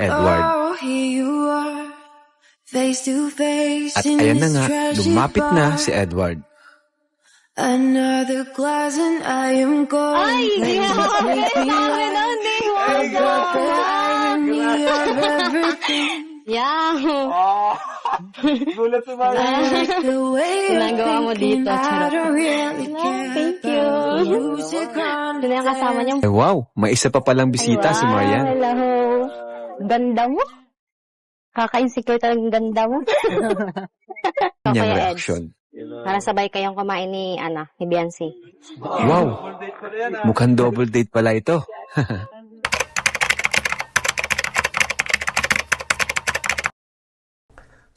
Edward. At ayan na nga, lumapit na si Edward. Another glass and I am going. Ay, hindi ako Yeah. Gulat si Marian. Ginagawa mo dito. Charot. Thank you. Sino yung kasama niyo? Wow, may isa pa palang bisita si Marian. Hello. Ganda mo. Kaka-insecure talagang ganda mo. Kanyang Kuya Eds, reaksyon. para sabay kayong kumain ni Biancy. Wow, mukhang double date pala ito.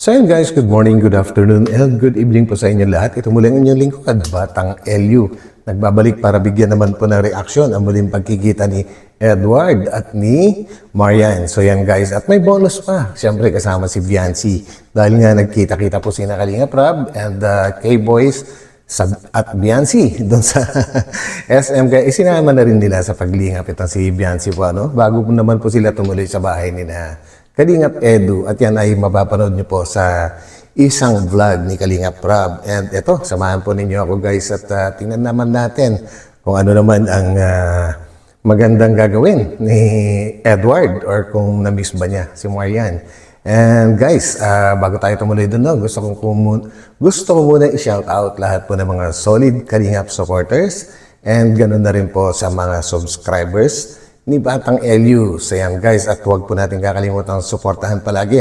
So yun guys, good morning, good afternoon, and good evening po sa inyo lahat. Ito muli ang inyong lingkod, Batang LU. Nagbabalik para bigyan naman po ng reaksyon ang muling pagkikita ni Edward at ni Marian. So yan guys, at may bonus pa. Siyempre kasama si Biancy. Dahil nga nagkita-kita po si Kalinga Prab and K-Boys at Biancy doon sa SM. Kaya isinama na rin nila sa paglingap itong si Biancy po. Ano? Bago po naman po sila tumuloy sa bahay ni Kalingap Edu, at yan ay mapapanood nyo po sa isang vlog ni Kalingap Prab. And ito, samahan po ninyo ako guys at tingnan naman natin kung ano naman ang magandang gagawin ni Edward or kung na-miss ba niya si Marian. And guys, bago tayo tumuloy doon, no, gusto ko muna i-shout out lahat po ng mga solid Kalingap supporters and ganoon na rin po sa mga subscribers ni Batang LU. So yan guys, at huwag po natin kakalimutan suportahan palagi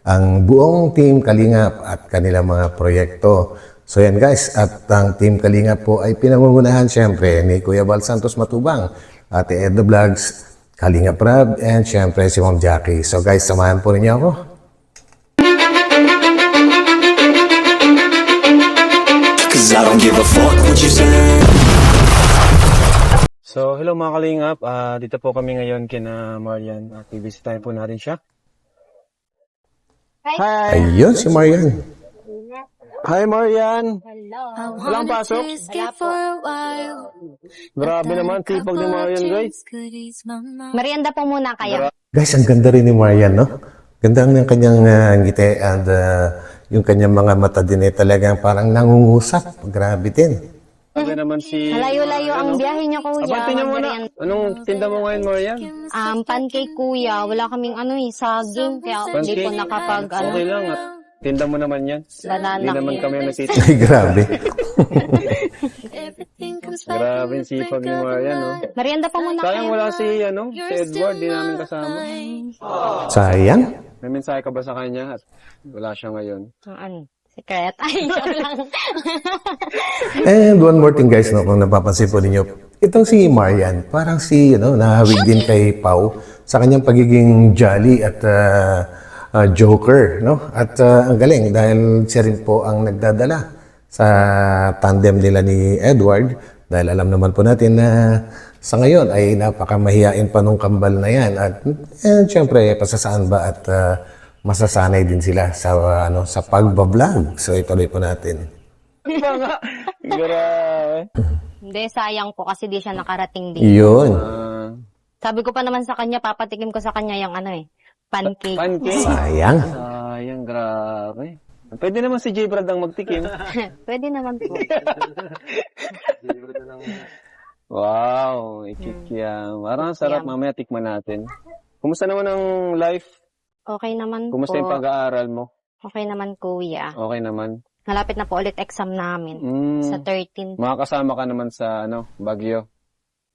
ang buong Team Kalingap at kanilang mga proyekto. So yan guys, at ang Team Kalingap po ay pinangungunahan syempre ni Kuya Val Santos Matubang, Ate Edo Vlogs, Kalingap Prab, and syempre si Ma'am Jackie. So guys, samahan po ninyo ako. Cause I don't give a fuck what you say. So, hello mga kalingap. Dito po kami ngayon kina Marian. Bisitahin po natin siya. Hi! Ayun, si Marian. Hi Marian! Hello. Walang pasok? Wala po. Grabe naman, tipag ni Marian guys. Merienda po muna kayo. Guys, ang ganda rin ni Marian, no? Ganda ng kanyang ngiti and yung kanyang mga mata din talagang parang nangungusap. Grabe din. Grabe naman si... Malayo-layo ang biyahe niyo, kuya. Abante niyo muna. Merienda. Anong tinda mo ngayon Marian? Pancake, kuya. Wala kaming saging. Kaya hindi po nakapag, Okay lang at tinda mo naman yan. banana. Hindi naman kami nagtitinda. Ay, grabe. Grabe yung sipag ni Marian, no? Merienda po muna Sayang kayo. wala si Edward, di namin kasama. Sayang. May mensahe ka ba sa kanya? At wala siya ngayon. Ano? Secret. Ay, joke lang. And one more thing guys, no, kung napapansin po ninyo, itong si Marian, parang si, nahawig din kay Pau sa kanyang pagiging jolly at joker, no? At ang galing dahil siya rin po ang nagdadala sa tandem nila ni Edward, dahil alam naman po natin na sa ngayon ay napakamahiyain pa nung kambal na yan. At syempre, pasasaan ba at masasanay din sila sa sa pagbablog. So ituloy po natin. Grabe. Hindi, sayang po kasi di siya nakarating din. Yun. Sabi ko pa naman sa kanya, papatikim ko sa kanya yung pancake. Pancake. Sayang. Sayang, grabe. Pwede naman si J. Brad ang magtikim. Pwede naman po. Wow, ikikyam. Parang sarap, mamaya tikman natin. Kumusta naman ang life? Okay naman Kumusta po. yung pag-aaral mo? Okay naman, kuya. Okay naman. Malapit na po ulit exam namin. Sa 13. Makakasama ka naman sa Baguio.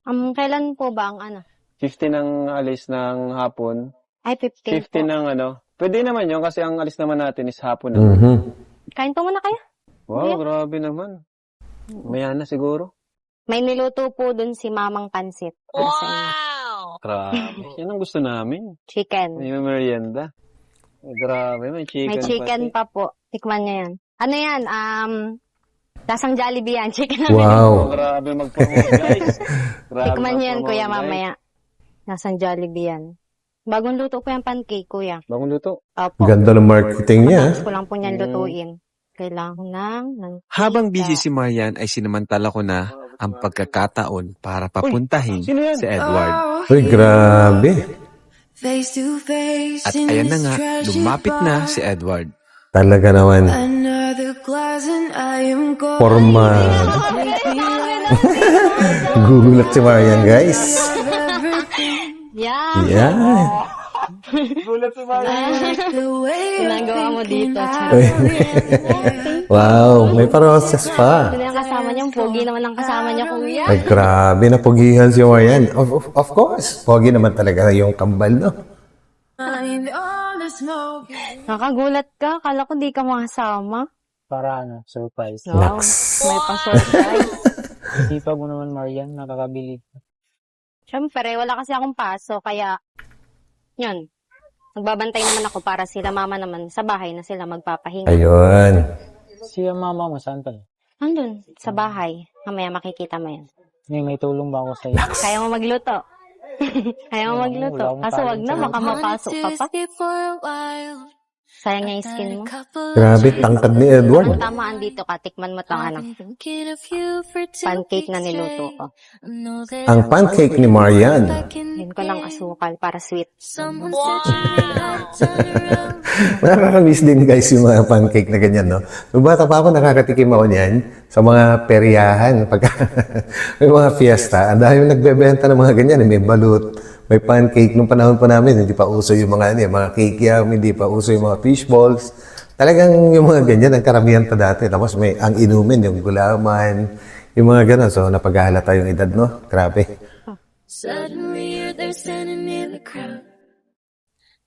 Kailan po ba ang 15 ang alis ng hapon. Ay, 15 15 po. ng Pwede naman yun kasi ang alis naman natin is hapon. Kain po muna kayo. Wow, grabe naman. Maya na siguro. May niluto po dun si Mamang Pansit. Para sa inyo. Grabe. Yan ang gusto namin. Chicken. May merienda. Grabe, may chicken. May chicken pati. pa po. Tikman niya yan. Ano yan? Lasang Jollibee yan. Chicken Oh, Wow. grabe mag-promote, guys. Grabe Tikman niyo yan, mag-promote, kuya, guys. mamaya. Lasang Jollibee yan. Bagong luto po yung pancake, kuya. Bagong luto. Opo. Ganda ng marketing niya. Matapos ko lang po niyan lutuin. Kailangan ng Habang busy si Marian ay sinamantala ko na ang pagkakataon para papuntahin Sino yan? si Edward. Uy, grabe. face to face At in ayan na this nga, trashy lumapit na bar. si Edward. Talaga naman. Another glass and I am going. Formal. Make me like Gulat si Marian, guys. everything. Yeah. Yan. The way Ginagawa mo dito, Char. Wow, may process pa. Sino yung kasama niyo? Pogi naman ang kasama niyo, kuya. Ay, grabe, napugihan si Marian. Of course, pogi naman talaga yung kambal, no? behind all the smoke. Nakagulat ka. Kala ko di ka makasama. Para surprise. Wow. Naks. May pa-surprise. Sipag mo naman, Marian, nakakabilib. Siyempre, wala kasi akong paso. Kaya, yun. Nagbabantay naman ako para sila mama naman sa bahay na sila magpapahinga. Ayun. Si mama mo, saan pa? Andun, sa bahay. Mamaya makikita mo yan. May tulong ba ako sa'yo? Kaya mo magluto. Kaya mo magluto. Wala akong Kaso wag na, talent baka mapasok ka pa. Escape for a while. Sayang niya yung skin mo. Grabe, tangkad ni Edward. Ang tamaan dito ka, tikman mo tong ano, pancake na niluto ko. Ang pancake ni Marian. Yun ko ng asukal para sweet. Nakakamiss din guys yung mga pancake na ganyan, no? Nung bata pa ako, nakakatikim ako niyan sa mga peryahan. Pagka may mga fiesta, ang dami nagbebenta ng mga ganyan. May balut, may pancake. Nung panahon pa namin, hindi pa uso yung mga, mga kikiam, hindi pa uso yung mga fish balls. Talagang yung mga ganyan, ang karamihan pa dati. Tapos may ang inumin, yung gulaman, yung mga gano'n. So, napaghahalata yung edad, no? Grabe. Suddenly you're there standing in the crowd.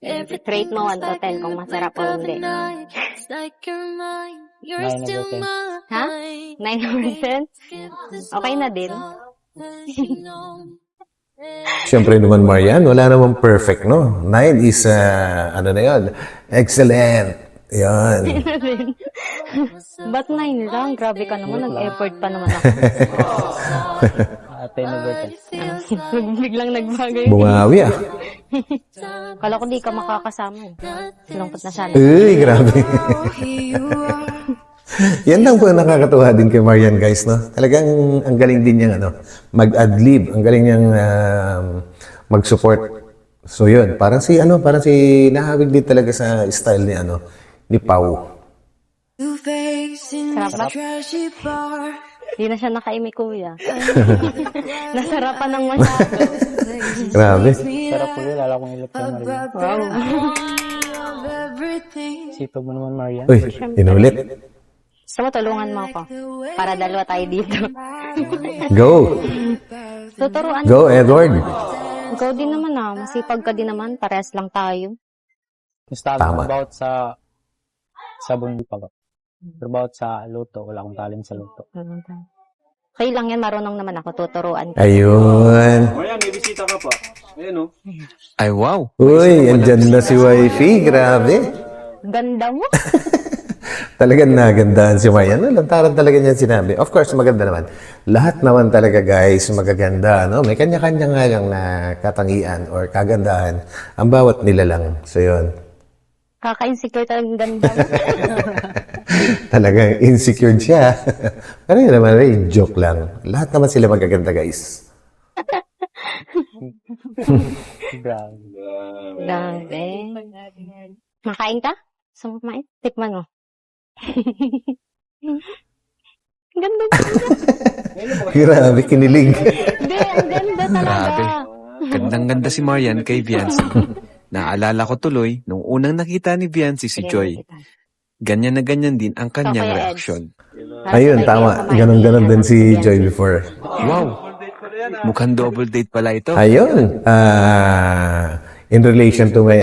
Rate mo 1 to 10 kung masarap o hindi. It's like you're mine. You're 9 still over 10. mine. Ha? 9%? Okay na din. Siyempre naman, Marian, wala namang perfect, no? 9 is, ano na yun? Excellent. Yan. Ba't 9 lang? Grabe ka naman. Nag-effort pa naman ako. 10 over 10. Biglang nagbago yun. Bumawi, ah. Kala ko di ka makakasama. Lungkot na siya. Uy, grabe. Yan lang po ang nakakatuwa din kay Marian, guys, no? Talagang ang galing din niyang mag-adlib. Ang galing niyang mag-support. So yun, parang si nahawig din talaga sa style ni Pau. Sarap ba? Di na siya nakaimi, kuya. Nasarapan ng masyado. Grabe. Sarap po yun, lala kong ilap ka, Marian. Wow. Sipag mo naman, Marian. Uy, inulit. Gusto mo, tulungan mo ako. Para dalawa tayo dito. Go. Tuturuan Go, Edward. Ikaw din naman masipag ka din naman. Parehas lang tayo. Basta Tama. about sa sabon di pa ko. Pero about sa luto, wala akong talent sa luto. Okay lang yan, marunong naman ako. Tuturuan ka. Ayun. Marian, may bisita ka pa. Ayan, oh. Ay wow! Uy, andyan na si Wifey. Grabe. Ganda mo. Talagang nagandahan si Marian. Lantaran talaga niyan sinabi. Of course, maganda naman. Lahat naman talaga, guys, magaganda. No? May kanya-kanya nga lang na katangian or kagandahan. Ang bawat nila lang. So, yun. Kaka-insecure talagang ganda. Talagang insecure siya. Pero yun naman, joke lang. Lahat naman sila magaganda, guys. Grabe. Grabe. Makain ka? Gusto mo kumain? Tikman mo. Ganda. Grabe, kinilig. Hindi, ang ganda talaga. Grabe. Gandang-ganda si Marian kay Viancy. Naalala ko tuloy, nung unang nakita ni Viancy si Joy, ganyan na ganyan din ang kanyang Kuya Eds. reaksyon. Ayun, tama. Ganon-ganon din si Joy before. Wow! Mukhang double date pala ito. Ayun. In relation to my,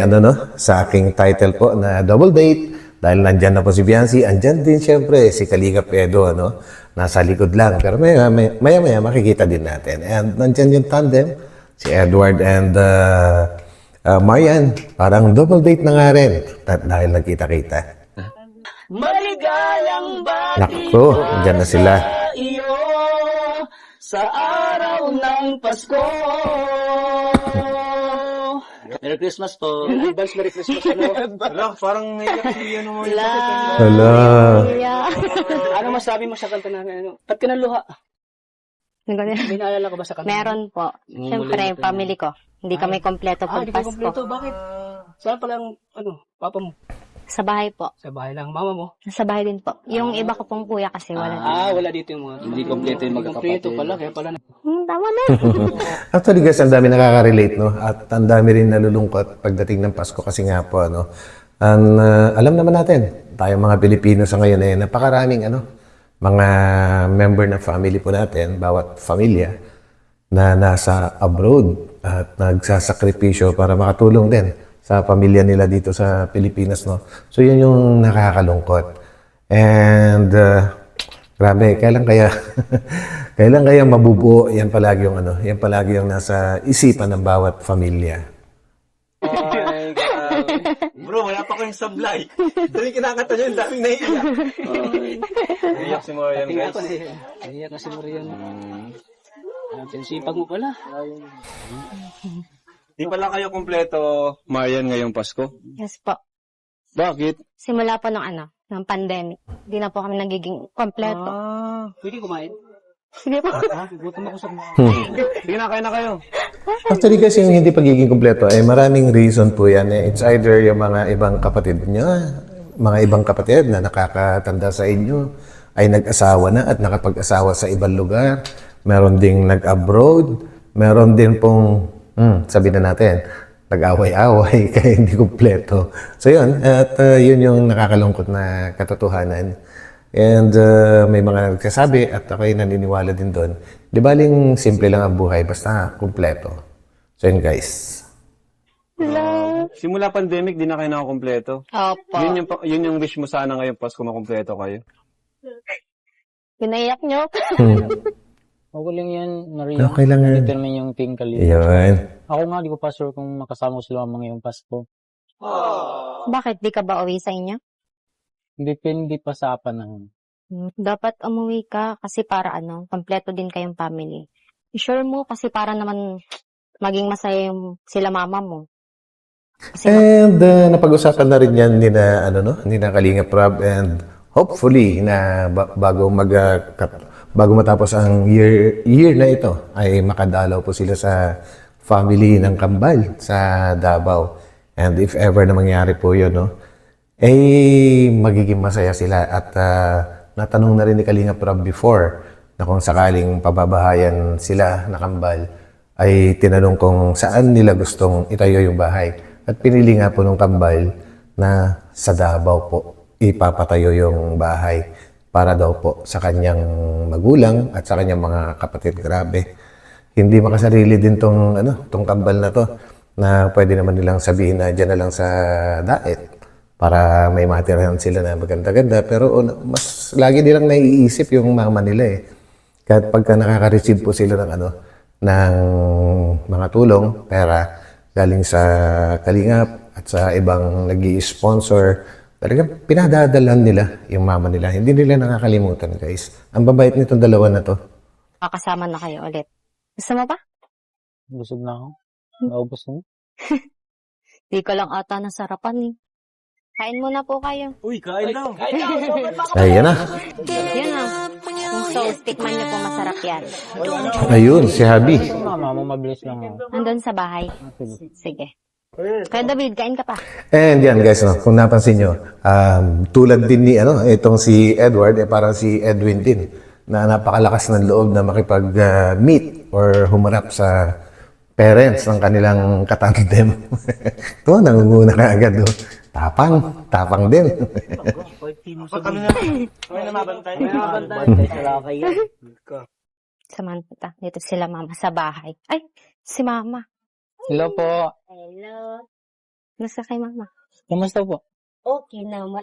sa aking title po na Double Date, dahil nandyan na po si Viancy, andyan din siyempre si Kalinga Pedro, nasa likod lang. Pero maya makikita din natin. And nandyan yung tandem, si Edward and Marian. Parang double date na nga rin dahil nagkita-kita. Maligayang Nakko, andyan na sila. iyo sa araw ng Pasko. Merry Christmas po. Advance Merry Christmas. Hala, parang naiyak si mo. Hala. Ano masabi mo sa kanta na Ba't ka naluha? May naalala ko ba sa kanta? Meron po. Siyempre, family ko. Hindi kami kompleto Ah, pag hindi ka Pasko. kompleto. Bakit? Saan pala ang, papa mo? Sa bahay po. Sa bahay lang. Mama mo? Sa bahay din po. Yung iba ko pong kuya kasi wala. Ah, wala dito yung mga. Hindi kompleto yung magkakapatid. Kompleto pala, kaya pala. Tama na. Actually guys, ang dami nakaka-relate, no? At ang dami rin nalulungkot pagdating ng Pasko kasi nga po, ano? Alam naman natin, tayong mga Pilipino sa ngayon eh, napakaraming mga member ng family po natin, bawat pamilya, na nasa abroad at nagsasakripisyo para makatulong din sa pamilya nila dito sa Pilipinas, no? So yun yung nakakalungkot. And grabe, kailan kaya mabubuo yan palagi yung yan palagi yung nasa isipan ng bawat pamilya. Bro, wala pa ko yung sablay. Dali kinakanta niya, yung daming naiiyak. Naiiyak si Marian, guys. Naiiyak na si Marian. Sipag mo pala. Di pala kayo kompleto, Marian, ngayong Pasko? Yes po. Bakit? Simula po ng pandemic. Hindi na po kami nagiging kompleto. Pwede kumain. Sige po. Gutom ako sa mga. Sige na, kain na kayo. Actually kasi yung hindi pagiging kumpleto ay maraming reason po yan. It's either yung mga ibang kapatid nyo, mga ibang kapatid na nakakatanda sa inyo ay nag-asawa na at nakapag-asawa sa ibang lugar. Meron ding nag-abroad. Meron din pong, sabi na natin, nag-away-away kaya hindi kumpleto. So yun, at yun yung nakakalungkot na katotohanan. And may mga nagsasabi at ako'y naniniwala din doon. Di baling simple lang ang buhay, basta kumpleto. So yun guys. Simula pandemic, di na kayo nakakompleto. Opo. Yun yung wish mo sana ngayong Pasko makompleto kayo. Pinaiyak nyo. Okay lang yan, Maria. Okay lang yan. Determine yung team kalina. Yun. Ako nga, di ko pa sure kung makasama ko sila ngayong Pasko. Bakit? Di ka ba uwi sa inyo? Depende pa sa panahon. Dapat umuwi ka kasi para kompleto din kayong family. Sure mo kasi para naman maging masaya yung sila mama mo. Kasi And napag-usapan na rin yan ni na Kalinga Prab, and hopefully na bago matapos ang year na ito ay makadalaw po sila sa family ng Kambal sa Davao. And if ever na mangyari po yun, magiging masaya sila. At natanong na rin ni Kalinga Prab before na kung sakaling pababahayan sila na Kambal, ay tinanong kung saan nila gustong itayo yung bahay. At pinili nga po ng Kambal na sa Davao po ipapatayo yung bahay para daw po sa kanyang magulang at sa kanyang mga kapatid. Grabe. Hindi makasarili din tong Kambal na to, na pwede naman nilang sabihin na dyan na lang sa daet para may matirahan sila na maganda-ganda. Pero mas lagi nilang naiisip yung mama nila eh. Kahit pagka nakaka-receive po sila ng mga tulong, pera, galing sa Kalingap at sa ibang nag-i-sponsor, talagang pinadadalan nila yung mama nila. Hindi nila nakakalimutan, guys. Ang babait nitong dalawa na to. makasama na kayo ulit. Gusto mo pa? Busog na ako. Naubos na. Di ko lang ata nasarapan eh. Kain muna po kayo. Uy, kain daw. Ayan na. Yun na. Yung sauce, tikman niyo po, masarap yan. Ayun, si Habi. Mama mo, mabilis lang ako. Nandun sa bahay. Sige. Kaya David, kain ka pa. And yan guys, kung napansin nyo, tulad din ni itong si Edward, parang si Edwin din, na napakalakas ng loob na makipag-meet or humarap sa parents ng kanilang katandem. Ito, nangunguna ka agad. Tapang din. May namabantay. May namabantay sa lakay yan. Samahan kita. Dito sila mama sa bahay. Ay, si mama. Hello po. Hello. Nasa kay mama? Kamusta po? Okay naman.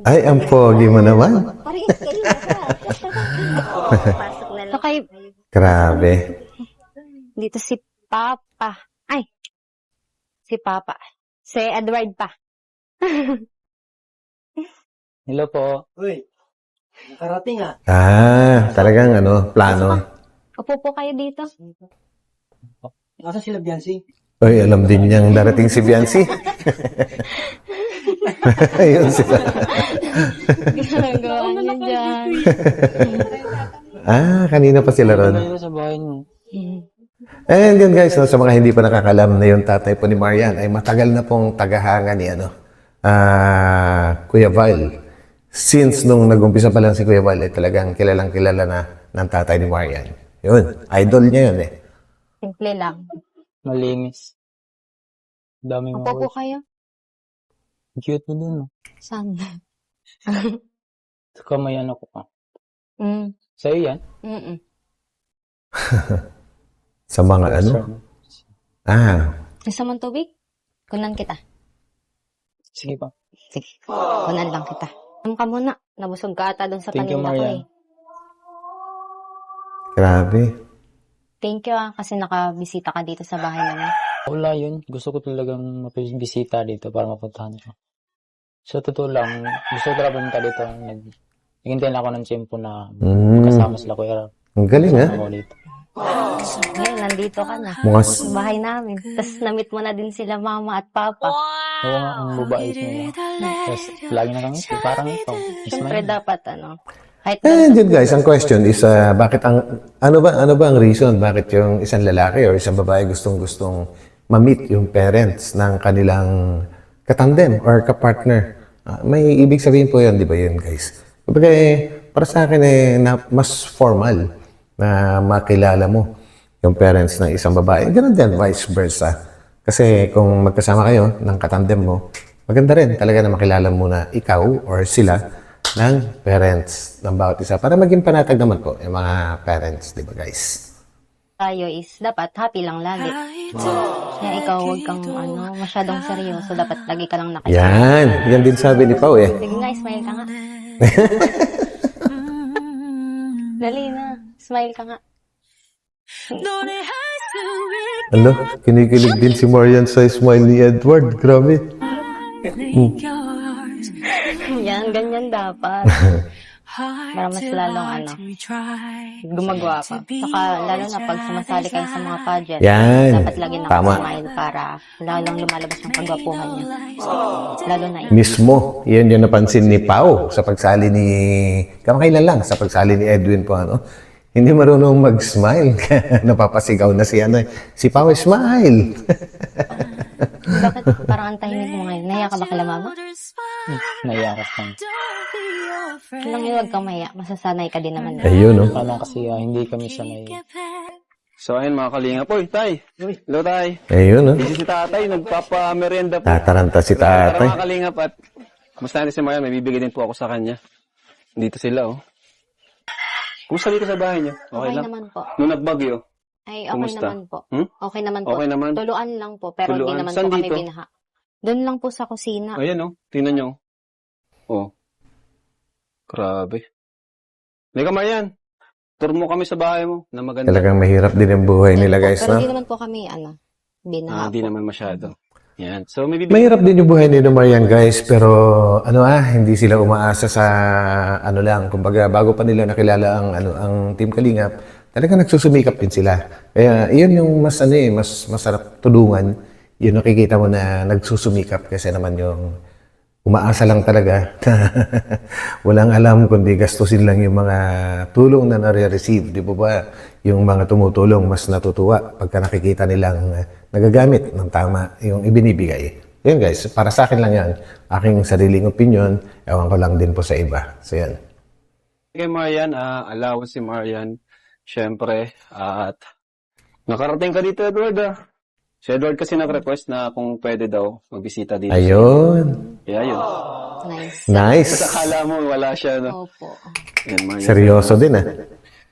Ay, ang pogi mo naman. Parehas kayo na pasok na lang. Okay. Grabe. Dito si Papa. Ay. Si Papa. Si Edward pa. Hello po. Uy, nakarating ah. Talagang plano. Upo po kayo dito. Nasa sila Biancy? Uy, alam din niyang darating si Biancy. Ayun sila. Ginagawa niyo dyan. Kanina pa sila ron. Ano sa bahay niyo? And yun guys, no, sa mga hindi pa nakakalam na yung tatay po ni Marian ay matagal na pong tagahanga ni Kuya Val. Since nung nag-umpisa pa lang si Kuya Val ay talagang kilalang kilala na ng tatay ni Marian. Yun, idol niya yun eh. Simple lang. Malinis. Daming mga Upo po words. kayo. Cute mo dun, no? Saan? Saka may ano ko pa. Mm. Sa'yo yan? Mm-mm. Sa mga ano? Gusto mong tubig? Kunan kita. Sige pa. Sige. Kunan lang kita. Ka muna. Nabusog ka ata doon sa Thank you, paninda ko Marian. eh. Grabe. Thank you kasi nakabisita ka dito sa bahay namin. Wala yun. Gusto ko talagang mapibisita dito para mapuntahan ko. Sa totoo lang, gusto ko talaga pumunta dito. Naghintay na ako ng tiyempo na kasama sila Kuya. Ang galing ha? Ako dito. Ngayon, nandito ka na. Mukhang- Sa bahay namin. Tapos namit mo na din sila mama at papa. Oo nga, ang babae nila. Tapos lagi na kami, parang ito. Siyempre Ismail. dapat kahit And yun guys, ang question is bakit ano ba ang reason bakit yung isang lalaki or isang babae gustong ma-meet yung parents ng kanilang katandem or kapartner. May ibig sabihin po yun, di ba yun guys? Kumbaga para sa akin mas formal na makilala mo yung parents ng isang babae. Ganun din, vice versa. Kasi kung magkasama kayo ng katandem mo, maganda rin talaga na makilala mo na ikaw or sila ng parents ng bawat isa. Para maging panatag naman po yung mga parents, di ba guys? tayo is dapat happy lang lagi. Kaya ikaw huwag kang masyadong seryoso. Dapat lagi ka lang nakikita. Yan din sabi ni Pao eh. Sige nga, smile ka nga. Dali na, smile ka nga. Ano? Kinikilig din si Marian sa smile ni Edward. Grabe. Yan, ganyan dapat. Para mas lalong gumagawa pa. Saka lalo na pag sumasali kayo sa mga pageant, Yan. dapat lagi Tama. nakasmile para lalong lumalabas yung kagwapuhan niya. Lalo na Mismo, yan yung napansin ni Pao sa pagsali ni... Kamakailan lang, sa pagsali ni Edwin po, Hindi marunong mag-smile. Napapasigaw na si Pao, smile! Bakit parang ang tahimik mo ngayon? Nahiya ka ba kila mama? Naiyakas lang. Lang yun, huwag kang mahiya. Masasanay ka din naman. Ayun, no? Ano kasi hindi kami sanay. So ayun mga kalingap. Uy, Tay! Hello, Tay! Ayun, no? Busy si Tatay, nagpapa-merienda po. Tataranta si Tara tatay. mga kalingap at kumusta natin si Marian? May bibigay din po ako sa kanya. Dito sila, oh. Kumusta dito sa bahay niyo? Okay Okay lang? naman po. Nung nagbagyo? Ay, okay Kumusta? naman po. Hmm? Okay naman po. Okay naman? Tuluan lang po, pero hindi Tuluan? naman Saan po kami dito? binaha. Doon lang po sa kusina. Ayan, oh. Tingnan niyo. Oh. Grabe. Halika, Marian. Tour mo kami sa bahay mo na maganda. Talagang mahirap din ang buhay nila, guys, Pero no? hindi naman po kami, binaha Hindi po. naman masyado. Yan. So, may bibigay. Mahirap din yung buhay ni Marian, guys, pero hindi sila umaasa sa lang, kumbaga bago pa nila nakilala ang Team Kalingap, talagang nagsusumikap din sila. Kaya iyon yung mas masarap tulungan, yun nakikita mo na nagsusumikap kasi naman yung umaasa lang talaga. Walang alam kundi gastusin lang yung mga tulong na nare-receive, di ba? Yung mga tumutulong mas natutuwa pagka nakikita nilang nagagamit ng tama yung ibinibigay. Yun guys, para sa akin lang yan. Aking sariling opinion, ewan ko lang din po sa iba. So yan. Kay Marian, allowance si Marian, syempre, at nakarating ka dito, Edward, Si Edward kasi nag-request na kung pwede daw magbisita dito. Ayun. Yeah, yun. Nice. Nice. Sa akala mo, wala siya, no? Opo. Yan, Marian. Seryoso din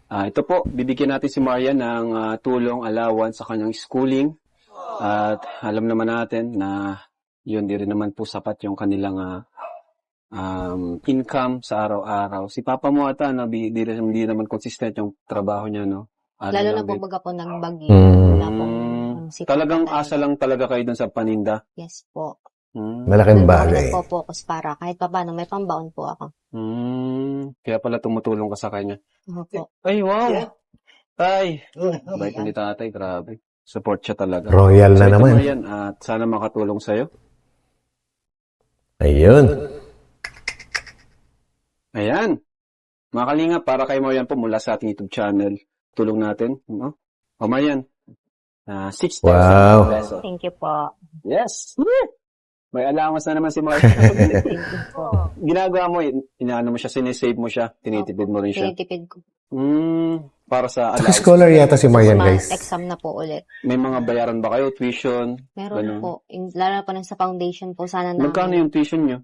Ito po, bibigyan natin si Marian ng tulong, allowance sa kanyang schooling. At alam naman natin na yun, di rin naman po sapat yung kanilang income sa araw-araw. Si Papa mo ata, hindi naman consistent yung trabaho niya, no? Lalo na lang po din. baga po ng bagyo. Mm. Wala pong si Talagang Papa asa lang talaga kayo dun sa paninda. Yes po. Malaking bagay. Doon po ako nagpo-focus para kahit pa paano may pambaon po ako. Kaya pala tumutulong ka sa kanya. Opo. Ay, wow! Ay! Bait ni tatay, grabe. Support siya talaga. Royal na ito, naman. Marian, at sana makatulong sa'yo. Ayun. Ayan. Mga kalinga, para kay Marian po mula sa ating YouTube channel. Tulong natin. O Marian, 6,000 Wow. pesos. Thank you po. Yes! May allowance na naman si Marian. Thank you po. Ginagawa mo, inaano mo siya, sinesave mo siya, tinitipid mo rin siya. Tinitipid ko. Para sa Saka allowance. scholar yata si Marian, Mga guys. exam na po ulit. May mga bayaran ba kayo? Tuition? Meron Ganun. po. Lalo na po sa foundation po. Sana na. Magkano yung tuition nyo?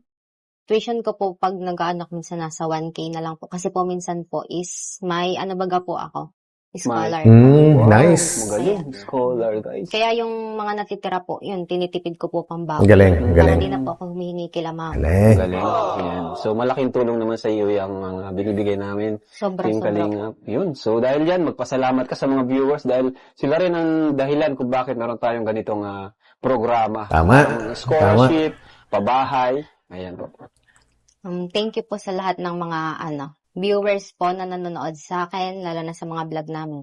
Tuition ko po pag nag-aanak minsan nasa 1K na lang po. Kasi po minsan po is may ano baga po ako. Scholar. Nice. Magaling. Scholar, guys. Kaya yung mga natitira po, yun, tinitipid ko po pang bago. Galing, Para galing. hindi na po ako humihingi kila mama. Galing. Galing. Yan. So, malaking tulong naman sa iyo yung mga binibigay namin. Sobra. Team Kalingap. Yun. So, dahil yan, magpasalamat ka sa mga viewers dahil sila rin ang dahilan kung bakit meron tayong ganitong programa. Tama. Scholarship, pabahay. Ayan po. Thank you po sa lahat ng mga viewers po na nanonood sa akin, lalo na sa mga vlog namin.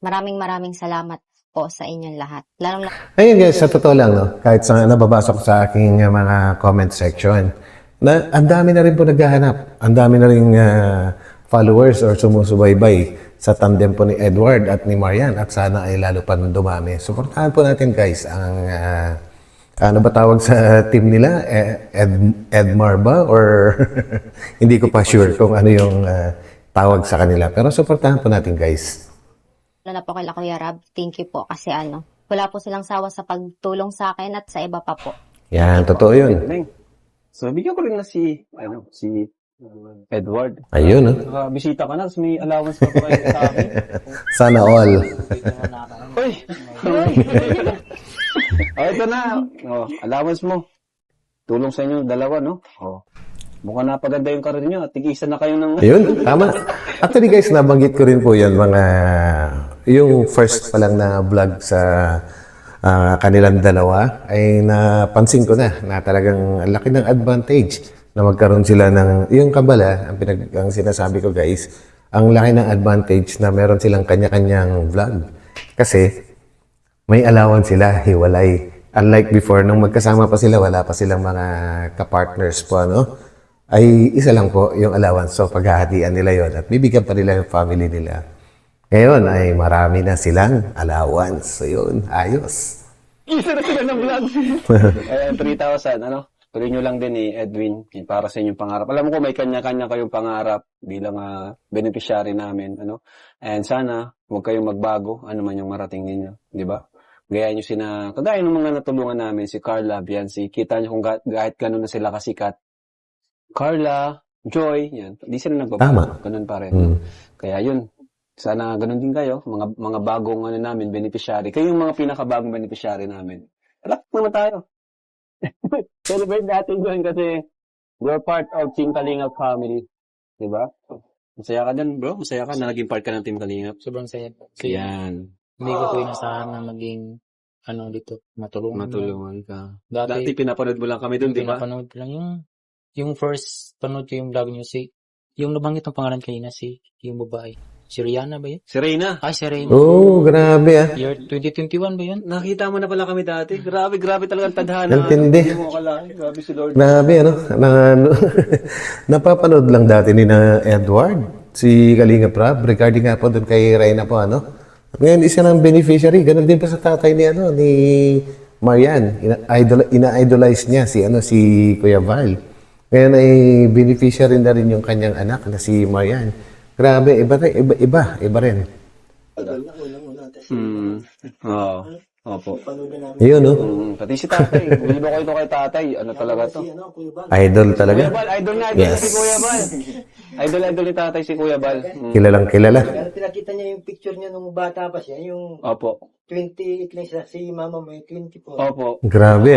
Maraming salamat po sa inyong lahat. Lalo na Ayun guys, sa totoo lang, no? Kahit sa nababasa ko sa aking mga comment section, na ang dami na rin po naghahanap. Ang dami na rin followers or sumusubaybay sa tandem po ni Edward at ni Marian at sana ay lalo pa dumami. Suportahan po natin guys ang ano ba tawag sa team nila? Edmar ba? Or hindi ko pa sure kung ano yung tawag sa kanila. Pero suportahan po natin guys. na po kay Kuya Rab, thank you po kasi wala po silang sawa sa pagtulong sa akin at sa iba pa po. Yan, totoo yun. Galing. So, bigyan ko rin na si Edward. Ayun, no? Bisita ka na, tapos may allowance pa kayo sa akin. Sana all. Uy! Ito na. Allowance mo. Tulong sa inyo, dalawa, no? Mukhang napaganda yung karir nyo. Tig-isa na kayo ng... Ayun, tama. Actually guys, nabanggit ko rin po yan yung first pa lang na vlog sa kanilang dalawa ay napansin ko na talagang ang laki ng advantage na magkaroon sila ng, yung kabala, ang sinasabi ko guys, ang laki ng advantage na meron silang kanya-kanyang vlog. Kasi may allowance sila, hiwalay. Unlike before, nung magkasama pa sila, wala pa silang mga kapartners po, ay isa lang po yung allowance. So, paghahatian nila yon at bibigyan pa nila yung family nila. Ngayon ay marami na silang allowance. So, yun, ayos. Isa na sila ng vlog. 3,000, tuloy nyo lang din ni Edwin para sa inyong pangarap. Alam ko may kanya-kanya kayong pangarap bilang beneficiary namin. And sana, huwag kayong magbago, ano man yung marating ninyo. Di ba? Gaya nyo kagaya ng mga natulungan namin, si Carla, Biancy, kita nyo kung kahit gano'n na sila kasikat. Carla, Joy, yan. Di sila nagbabago. Ganun pa rin. Kaya yun, sana ganun din kayo, mga bagong namin, beneficiary. Kayo yung mga pinakabagong beneficiary namin. Alak naman tayo. Celebrate natin doon kasi we're part of Team Kalingap family. Diba? Masaya ka dyan, bro. Masaya ka na naging part ka ng Team Kalingap. Sobrang saya. Yan. Hindi ko po inasahan na maging dito, matulungan ka. Dati pinapanood mo lang kami doon, di ba? pinapanood ko lang yung first panood ko yung vlog niyo yung nabanggit ng pangalan kanina yung babae. Si Rihanna ba yun? Si Reyna. Ay, si Reyna. Oh, grabe Year 2021 ba yun? Nakita mo na pala kami dati. Grabe talagang tadhana. Ang tindi. Hindi mo akalain. Grabe si Lord. Grabe, napapanood lang dati ni na Edward, si Kalinga Prab, regarding nga po doon kay Reyna po, At ngayon, isa ng beneficiary, ganun din pa sa tatay ni Marian. Ina-idolize niya si Kuya Val. Ngayon ay beneficiary na rin yung kanyang anak na si Marian. Grabe, iba rin. Oo. Opo. Yun, Pati si tatay. Bili ba kayo kay tatay? Ano talaga to? Idol talaga. Kuya Bal, idol na Yes. si Kuya Bal. Idol ni tatay si Kuya Bal. Kilalang kilala. Pero pinakita niya yung picture niya nung bata pa siya, yung Opo. 28 lang siya, si mama mo, 24. Opo. Grabe,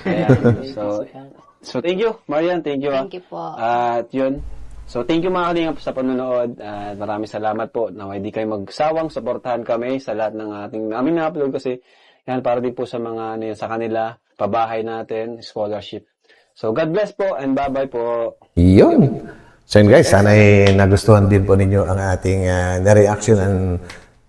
Ayan. So thank you, Marian. Thank you. Thank you po. At yun. So thank you mga kalingap sa panonood. At maraming salamat po na hindi kayo magsawang suportahan kami sa lahat ng aming na-upload kasi yan para din po sa mga sa kanila, pabahay natin, scholarship. So God bless po and bye-bye po. Yun. So yun guys, sana ay nagustuhan din po ninyo ang ating na-reaction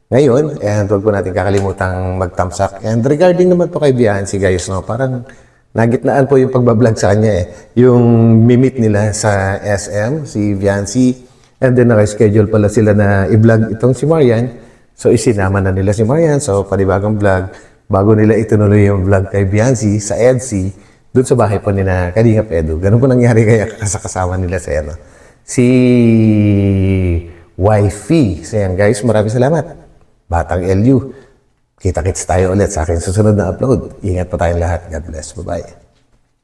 ngayon. And huwag po natin kakalimutang mag-thumbs up. And regarding naman po kay Biancy guys, parang nagitnaan po yung pagbablog sa kanya Yung mimit nila sa SM, si Biancy. And then naka-schedule pala sila na i-vlog itong si Marian. So, isinama na nila si Marian sa panibagong vlog bago nila ituloy yung vlog kay Biancy sa EDC doon sa bahay po ni na Kalingap Edu. Ganun po nangyari kaya kasama nila sa ano. Si Wifey. So yan guys, maraming salamat. Batang LU. Kita-kits tayo ulit sa aking susunod na upload. Ingat po tayong lahat. God bless. Bye-bye.